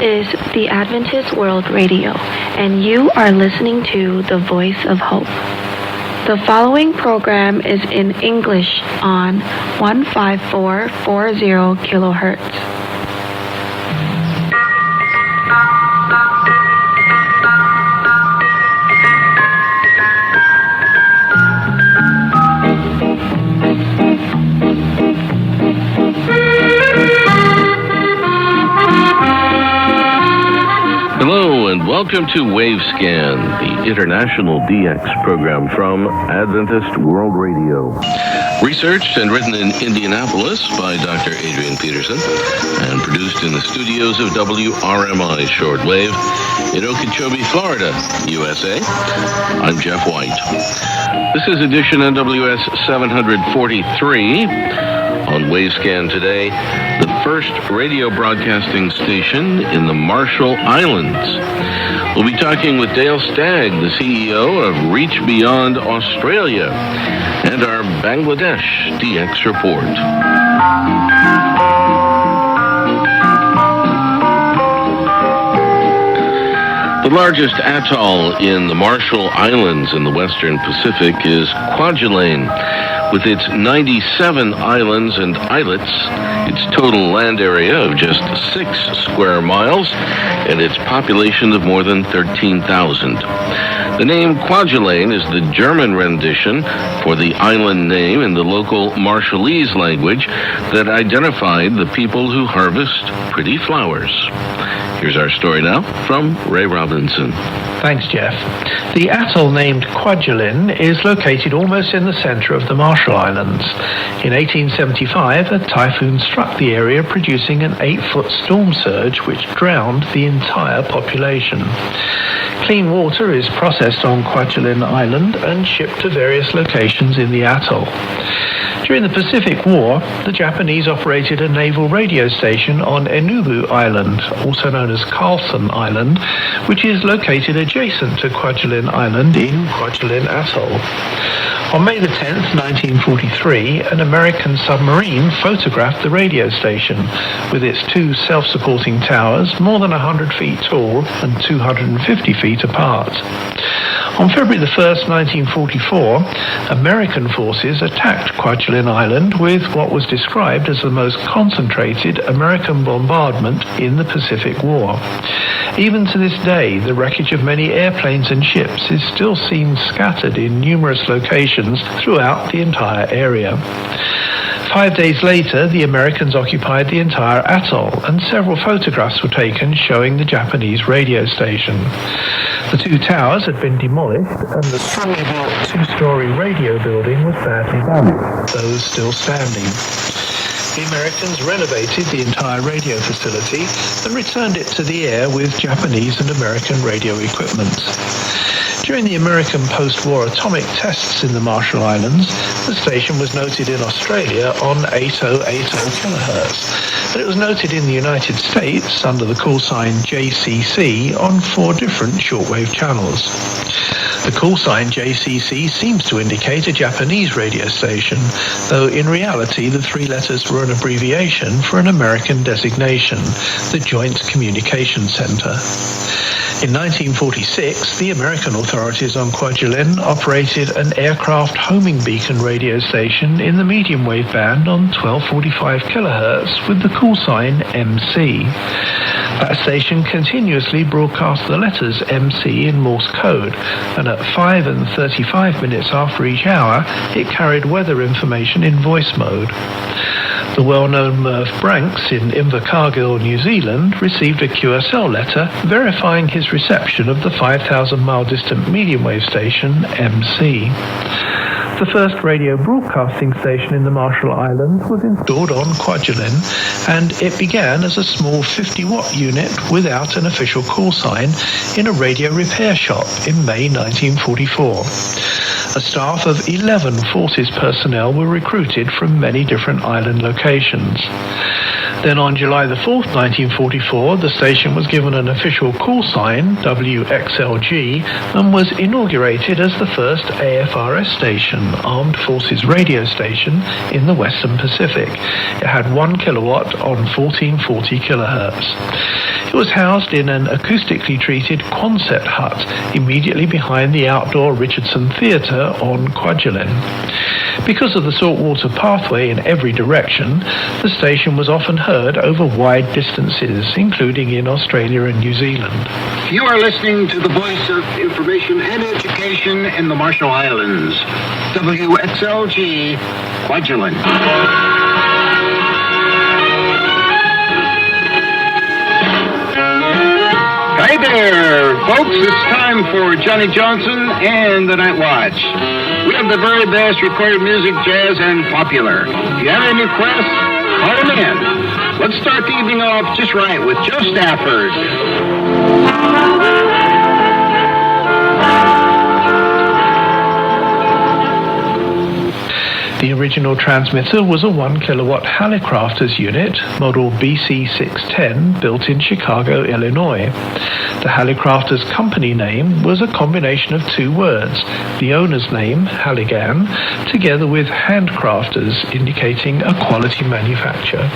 is the Adventist World Radio, and you are listening to the Voice of Hope. The following program is in English on 15440 kHz. Hello and welcome to Wavescan, the international DX program from Adventist World Radio. Researched and written in Indianapolis by Dr. Adrian Peterson and produced in the studios of WRMI Shortwave in Okeechobee, Florida, USA. I'm Jeff White. This is edition NWS 743. On Wavescan today, the first radio broadcasting station in the Marshall Islands. We'll be talking with Dale Stagg, the CEO of Reach Beyond Australia, and our Bangladesh DX report. The largest atoll in the Marshall Islands in the Western Pacific is Kwajalein. With its 97 islands and islets, its total land area of just 6 square miles, and its population of more than 13,000. The name Kwajalein is the German rendition for the island name in the local Marshallese language that identified the people who harvest pretty flowers. Here's our story now from Ray Robinson. Thanks, Jeff. The atoll named Kwajalein is located almost in the center of the Marshall Islands. In 1875, a typhoon struck the area, producing an 8-foot storm surge which drowned the entire population. Clean water is processed on Kwajalein Island and shipped to various locations in the atoll. During the Pacific War, the Japanese operated a naval radio station on Enugu Island, also known as Carlson Island, which is located adjacent to Kwajalein Island in Kwajalein Atoll. On May the 10th, 1943, an American submarine photographed the radio station with its 2 self-supporting towers more than 100 feet tall and 250 feet apart. On February the 1st, 1944, American forces attacked Kwajalein Island with what was described as the most concentrated American bombardment in the Pacific War. Even to this day, the wreckage of many airplanes and ships is still seen scattered in numerous locations throughout the entire area. 5 days later, the Americans occupied the entire atoll, and several photographs were taken showing the Japanese radio station. The 2 towers had been demolished, and the strongly built 2-story radio building was badly damaged, those still standing. The Americans renovated the entire radio facility and returned it to the air with Japanese and American radio equipment. During the American post-war atomic tests in the Marshall Islands, the station was noted in Australia on 8080 kHz, but it was noted in the United States under the call sign JCC on 4 different shortwave channels. The call sign JCC seems to indicate a Japanese radio station, though in reality the 3 letters were an abbreviation for an American designation, the Joint Communications Center. In 1946, the American authorities on Kwajalein operated an aircraft homing beacon radio station in the medium wave band on 1245 kHz with the call sign MC. That station continuously broadcast the letters MC in Morse code, and at 5 and 35 minutes after each hour, it carried weather information in voice mode. The well-known Merv Branks in Invercargill, New Zealand, received a QSL letter verifying his reception of the 5,000-mile distant medium wave station, MC. The first radio broadcasting station in the Marshall Islands was installed on Kwajalein, and it began as a small 50-watt unit without an official call sign in a radio repair shop in May 1944. A staff of 11 Forces personnel were recruited from many different island locations. Then on July the 4th, 1944, the station was given an official call sign, WXLG, and was inaugurated as the first AFRS station, Armed Forces radio station, in the Western Pacific. It had 1 kilowatt on 1440 kHz. It was housed in an acoustically treated Quonset hut immediately behind the outdoor Richardson Theatre on Kwajalein. Because of the saltwater pathway in every direction, the station was often heard over wide distances, including in Australia and New Zealand. You are listening to the voice of information and education in the Marshall Islands, WXLG, Kwajalein. Hi there, folks. It's time for Johnny Johnson and the Night Watch. We have the very best recorded music, jazz, and popular. If you have any requests, call them in. Let's start the evening off just right with Joe Stafford. The original transmitter was a 1 kilowatt Hallicrafters unit, model BC610, built in Chicago, Illinois. The Hallicrafters company name was a combination of 2 words, the owner's name, Halligan, together with handcrafters, indicating a quality manufacture.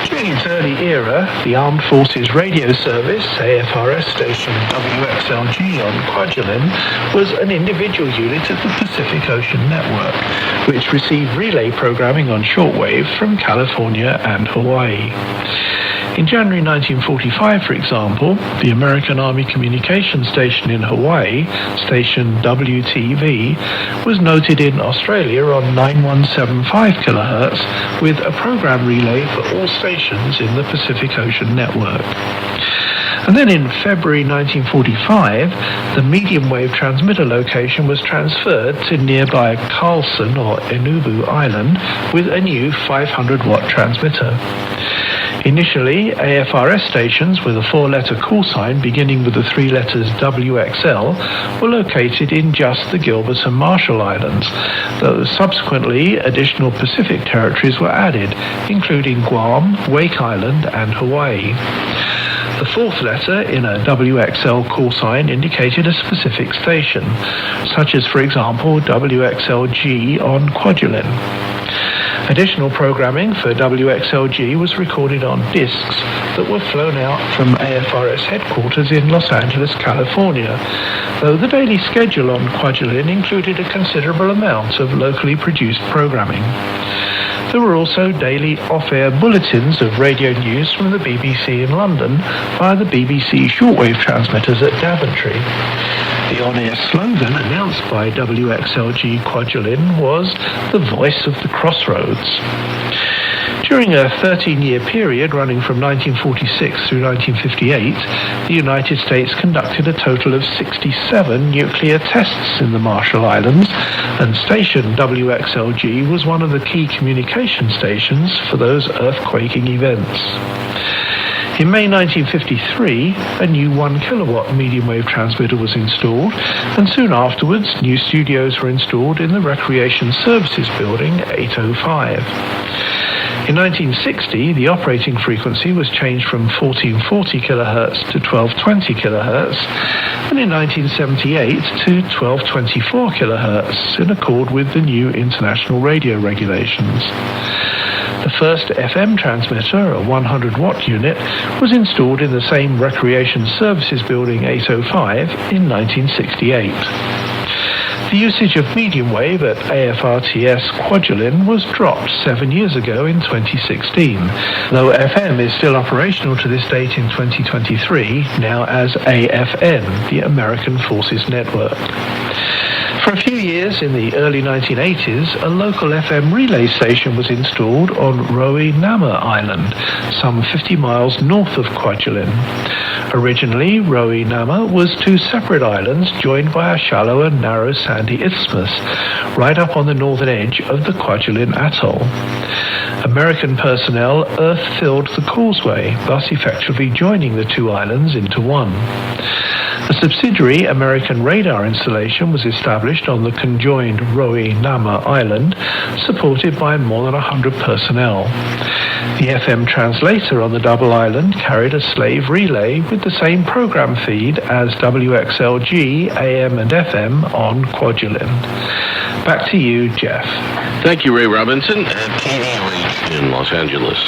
During its early era, the Armed Forces Radio Service, AFRS station WXLG on Kwajalein, was an individual unit of the Pacific Ocean Network, which received relay programming on shortwave from California and Hawaii. In January 1945, for example, the American Army Communications Station in Hawaii, station WTV, was noted in Australia on 9175 kHz with a program relay for all stations in the Pacific Ocean Network. And then in February 1945, the medium wave transmitter location was transferred to nearby Carlson or Enubu Island with a new 500 watt transmitter. Initially, AFRS stations with a 4-letter call sign beginning with the 3 letters WXL were located in just the Gilbert and Marshall Islands, though subsequently additional Pacific territories were added, including Guam, Wake Island, and Hawaii. The 4th letter in a WXL call sign indicated a specific station, such as, for example, WXLG on Kwajalein. Additional programming for WXLG was recorded on discs that were flown out from AFRS headquarters in Los Angeles, California, though the daily schedule on Kwajalein included a considerable amount of locally produced programming. There were also daily off-air bulletins of radio news from the BBC in London via the BBC shortwave transmitters at Daventry. The on-air slogan announced by WXLG Kwajalein was "The Voice of the Crossroads." During a 13-year period running from 1946 through 1958, the United States conducted a total of 67 nuclear tests in the Marshall Islands, and station WXLG was one of the key communication stations for those earthquaking events. In May 1953, a new 1 kilowatt medium wave transmitter was installed, and soon afterwards, new studios were installed in the Recreation Services Building 805. In 1960, the operating frequency was changed from 1440 kHz to 1220 kHz, and in 1978 to 1224 kHz, in accord with the new international radio regulations. The first FM transmitter, a 100 watt unit, was installed in the same Recreation Services Building 805 in 1968. The usage of medium wave at AFRTS Kwajalein was dropped 7 years ago in 2016, though FM is still operational to this date in 2023, now as AFN, the American Forces Network. For a few years in the early 1980s, a local FM relay station was installed on Roe Nama Island, some 50 miles north of Kwajalein. Originally, Roe Nama was 2 separate islands joined by a shallow and narrow sandy isthmus, right up on the northern edge of the Kwajalein Atoll. American personnel earth-filled the causeway, thus effectively joining the 2 islands into one. A subsidiary American radar installation was established on the conjoined Roe-Nama Island, supported by more than 100 personnel. The FM translator on the double island carried a slave relay with the same program feed as WXLG, AM and FM on Kwajalein. Back to you, Jeff. Thank you, Ray Robinson, at KHz in Los Angeles.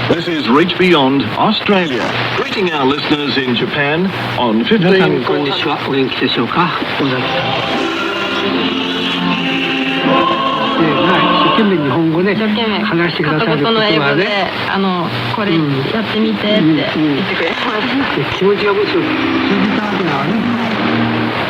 This is Reach Beyond Australia. Greeting our listeners in Japan on 15... 皆さん、こんにちは。お元気でしょうか。一生懸命日本語で話してくださることはね、これやってみてって言ってくれます。気持ちがむしろ通じたわけだわね。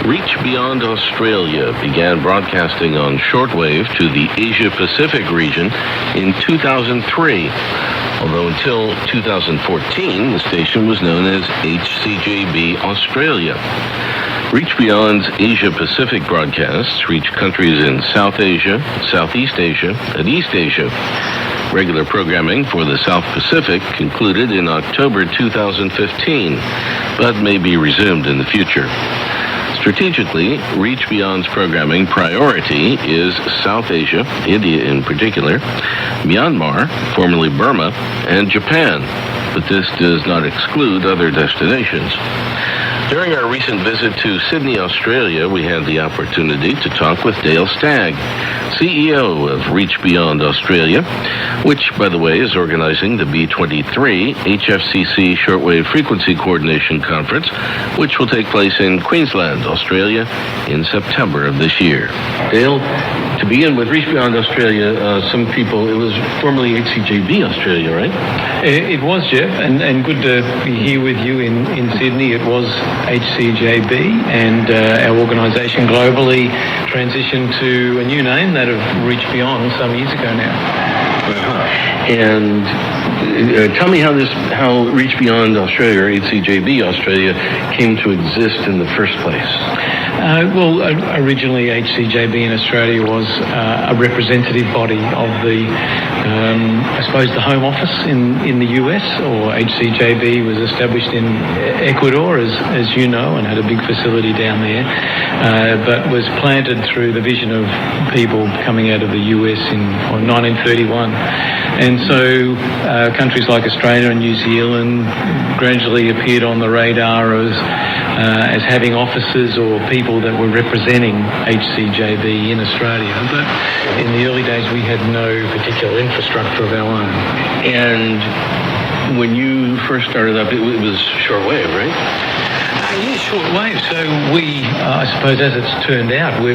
Reach Beyond Australia began broadcasting on shortwave to the Asia-Pacific region in 2003, although until 2014 the station was known as HCJB Australia. Reach Beyond's Asia-Pacific broadcasts reach countries in South Asia, Southeast Asia, and East Asia. Regular programming for the South Pacific concluded in October 2015, but may be resumed in the future. Strategically, Reach Beyond's programming priority is South Asia, India in particular, Myanmar, formerly Burma, and Japan, but this does not exclude other destinations. During our recent visit to Sydney, Australia, we had the opportunity to talk with Dale Stagg, CEO of Reach Beyond Australia, which, by the way, is organizing the B23 HFCC Shortwave Frequency Coordination Conference, which will take place in Queensland, Australia, in September of this year. Dale, to begin with, Reach Beyond Australia, some people, it was formerly HCJB Australia, right? It was, Jeff, and good to be here with you in Sydney. It was HCJB, and our organisation globally transitioned to a new name, that of Reach Beyond, some years ago now. And tell me how Reach Beyond Australia, or HCJB Australia, came to exist in the first place. Well, originally HCJB in Australia was a representative body of the, I suppose, the Home Office in the US, or HCJB was established in Ecuador, as you know, and had a big facility down there, but was planted through the vision of people coming out of the US in 1931. And so countries like Australia and New Zealand gradually appeared on the radar as having officers or people that were representing HCJB in Australia. But in the early days we had no particular infrastructure of our own. And when you first started up, it was shortwave, right? Yeah, shortwave. So we, I suppose, as it's turned out, we've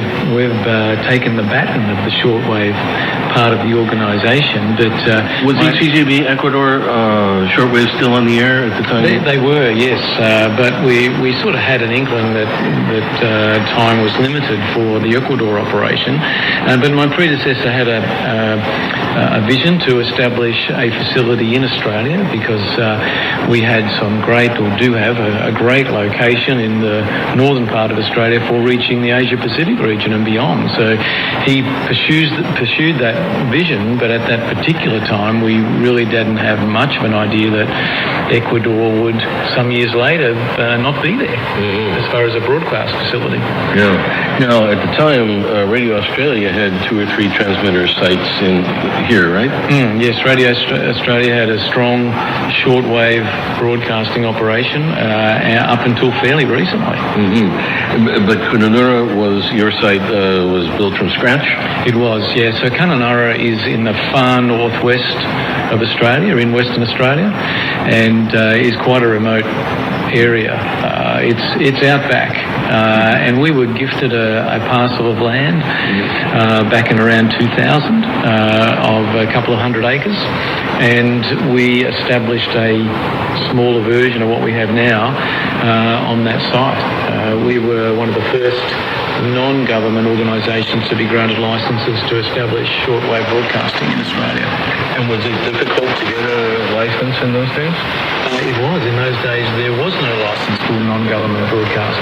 taken the baton of the shortwave part of the organisation. But was HCJB Ecuador shortwave still on the air at the time? They were, yes. But we sort of had an inkling that time was limited for the Ecuador operation. But my predecessor had a vision to establish a facility in Australia, because we had some great, or do have a great location in the northern part of Australia for reaching the Asia-Pacific region and beyond. So he pursued that vision, but at that particular time we really didn't have much of an idea that Ecuador would, some years later, not be there as far as a broadcast facility. Yeah. Now, at the time, Radio Australia had 2 or 3 transmitter sites in here, right? Yes, Radio Australia had a strong shortwave broadcasting operation up until fairly recently. But Kununurra was, your site was built from scratch? It was, yeah. So Kununurra is in the far northwest of Australia, in Western Australia, and is quite a remote area. It's outback, and we were gifted a parcel of land back in around 2000 of a couple of 100 acres, and we established a smaller version of what we have now on that site. We were one of the first non-government organisations to be granted licences to establish shortwave broadcasting in Australia. And was it difficult to get a license in those days? It was. In those days there was no licence for non-government broadcasting.